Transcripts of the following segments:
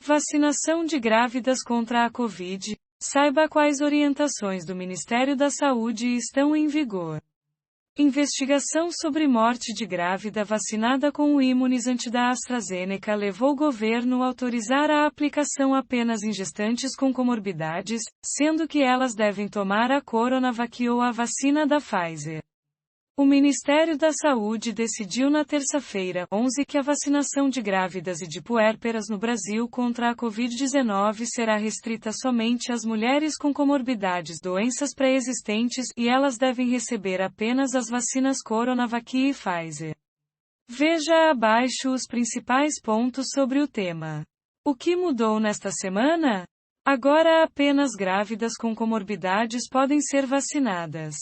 Vacinação de grávidas contra a Covid. Saiba quais orientações do Ministério da Saúde estão em vigor. Investigação sobre morte de grávida vacinada com o imunizante da AstraZeneca levou o governo a autorizar a aplicação apenas em gestantes com comorbidades, sendo que elas devem tomar a Coronavac ou a vacina da Pfizer. O Ministério da Saúde decidiu na terça-feira, 11, que a vacinação de grávidas e de puérperas no Brasil contra a Covid-19 será restrita somente às mulheres com comorbidades, doenças pré-existentes, e elas devem receber apenas as vacinas Coronavac e Pfizer. Veja abaixo os principais pontos sobre o tema. O que mudou nesta semana? Agora apenas grávidas com comorbidades podem ser vacinadas.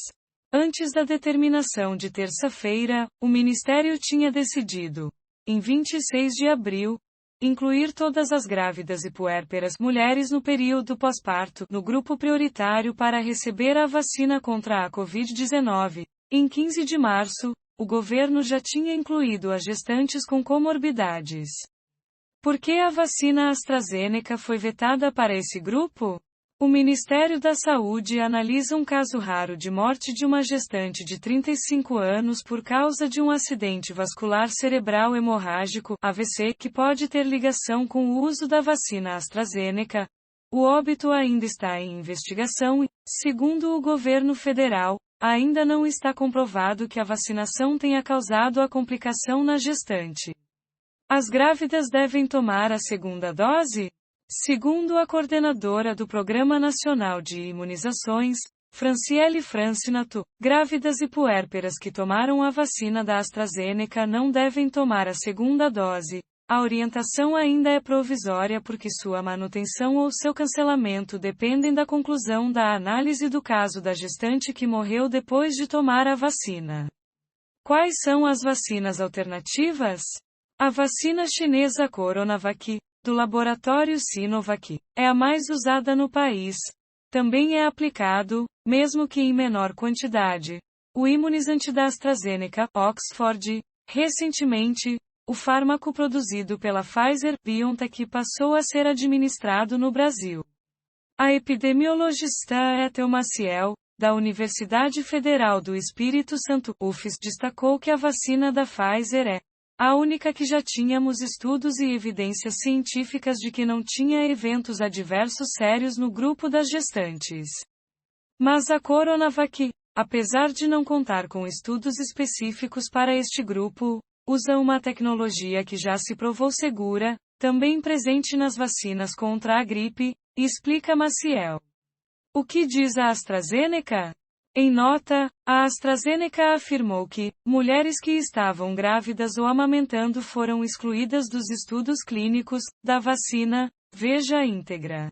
Antes da determinação de terça-feira, o Ministério tinha decidido, em 26 de abril, incluir todas as grávidas e puérperas mulheres no período pós-parto no grupo prioritário para receber a vacina contra a Covid-19. Em 15 de março, o governo já tinha incluído as gestantes com comorbidades. Por que a vacina AstraZeneca foi vetada para esse grupo? O Ministério da Saúde analisa um caso raro de morte de uma gestante de 35 anos por causa de um acidente vascular cerebral hemorrágico, AVC, que pode ter ligação com o uso da vacina AstraZeneca. O óbito ainda está em investigação e, segundo o governo federal, ainda não está comprovado que a vacinação tenha causado a complicação na gestante. As grávidas devem tomar a segunda dose? Segundo a coordenadora do Programa Nacional de Imunizações, Franciele Francinato, grávidas e puérperas que tomaram a vacina da AstraZeneca não devem tomar a segunda dose. A orientação ainda é provisória porque sua manutenção ou seu cancelamento dependem da conclusão da análise do caso da gestante que morreu depois de tomar a vacina. Quais são as vacinas alternativas? A vacina chinesa Coronavac, do laboratório Sinovac, é a mais usada no país. Também é aplicado, mesmo que em menor quantidade, o imunizante da AstraZeneca, Oxford. Recentemente, o fármaco produzido pela Pfizer-BioNTech passou a ser administrado no Brasil. A epidemiologista Ethel Maciel, da Universidade Federal do Espírito Santo, UFES, destacou que a vacina da Pfizer é a única que já tínhamos estudos e evidências científicas de que não tinha eventos adversos sérios no grupo das gestantes. Mas a Coronavac, apesar de não contar com estudos específicos para este grupo, usa uma tecnologia que já se provou segura, também presente nas vacinas contra a gripe, explica Maciel. O que diz a AstraZeneca? Em nota, a AstraZeneca afirmou que mulheres que estavam grávidas ou amamentando foram excluídas dos estudos clínicos da vacina. Veja a íntegra.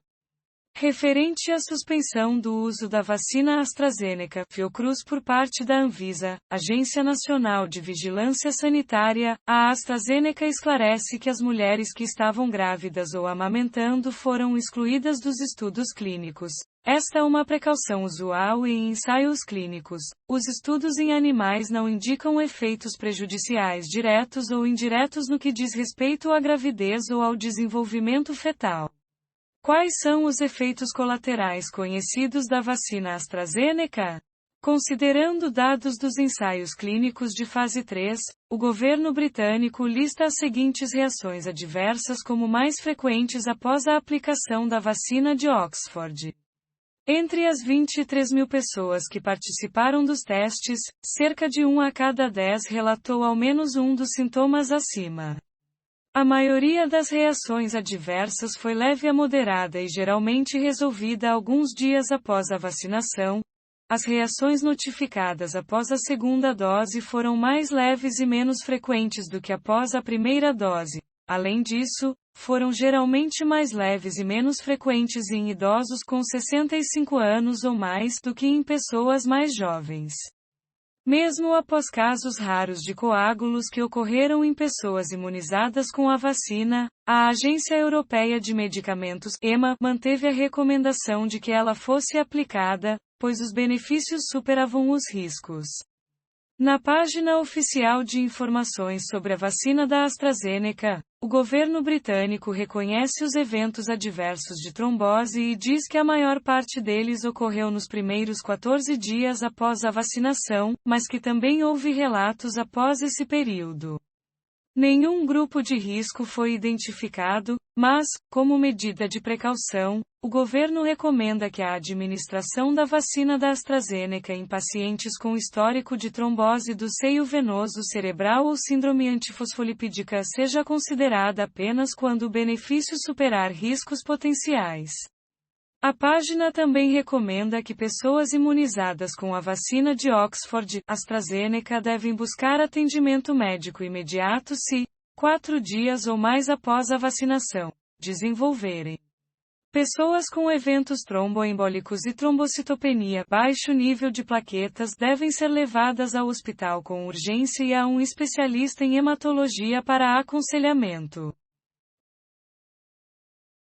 Referente à suspensão do uso da vacina AstraZeneca Fiocruz por parte da Anvisa, Agência Nacional de Vigilância Sanitária, a AstraZeneca esclarece que as mulheres que estavam grávidas ou amamentando foram excluídas dos estudos clínicos. Esta é uma precaução usual em ensaios clínicos. Os estudos em animais não indicam efeitos prejudiciais diretos ou indiretos no que diz respeito à gravidez ou ao desenvolvimento fetal. Quais são os efeitos colaterais conhecidos da vacina AstraZeneca? Considerando dados dos ensaios clínicos de fase 3, o governo britânico lista as seguintes reações adversas como mais frequentes após a aplicação da vacina de Oxford. Entre as 23 mil pessoas que participaram dos testes, cerca de 1 a cada 10 relatou ao menos um dos sintomas acima. A maioria das reações adversas foi leve a moderada e geralmente resolvida alguns dias após a vacinação. As reações notificadas após a segunda dose foram mais leves e menos frequentes do que após a primeira dose. Além disso, foram geralmente mais leves e menos frequentes em idosos com 65 anos ou mais do que em pessoas mais jovens. Mesmo após casos raros de coágulos que ocorreram em pessoas imunizadas com a vacina, a Agência Europeia de Medicamentos, EMA, manteve a recomendação de que ela fosse aplicada, pois os benefícios superavam os riscos. Na página oficial de informações sobre a vacina da AstraZeneca, o governo britânico reconhece os eventos adversos de trombose e diz que a maior parte deles ocorreu nos primeiros 14 dias após a vacinação, mas que também houve relatos após esse período. Nenhum grupo de risco foi identificado, mas, como medida de precaução, o governo recomenda que a administração da vacina da AstraZeneca em pacientes com histórico de trombose do seio venoso cerebral ou síndrome antifosfolipídica seja considerada apenas quando o benefício superar riscos potenciais. A página também recomenda que pessoas imunizadas com a vacina de Oxford, AstraZeneca devem buscar atendimento médico imediato se, 4 dias ou mais após a vacinação, desenvolverem. Pessoas com eventos tromboembólicos e trombocitopenia baixo nível de plaquetas devem ser levadas ao hospital com urgência e a um especialista em hematologia para aconselhamento.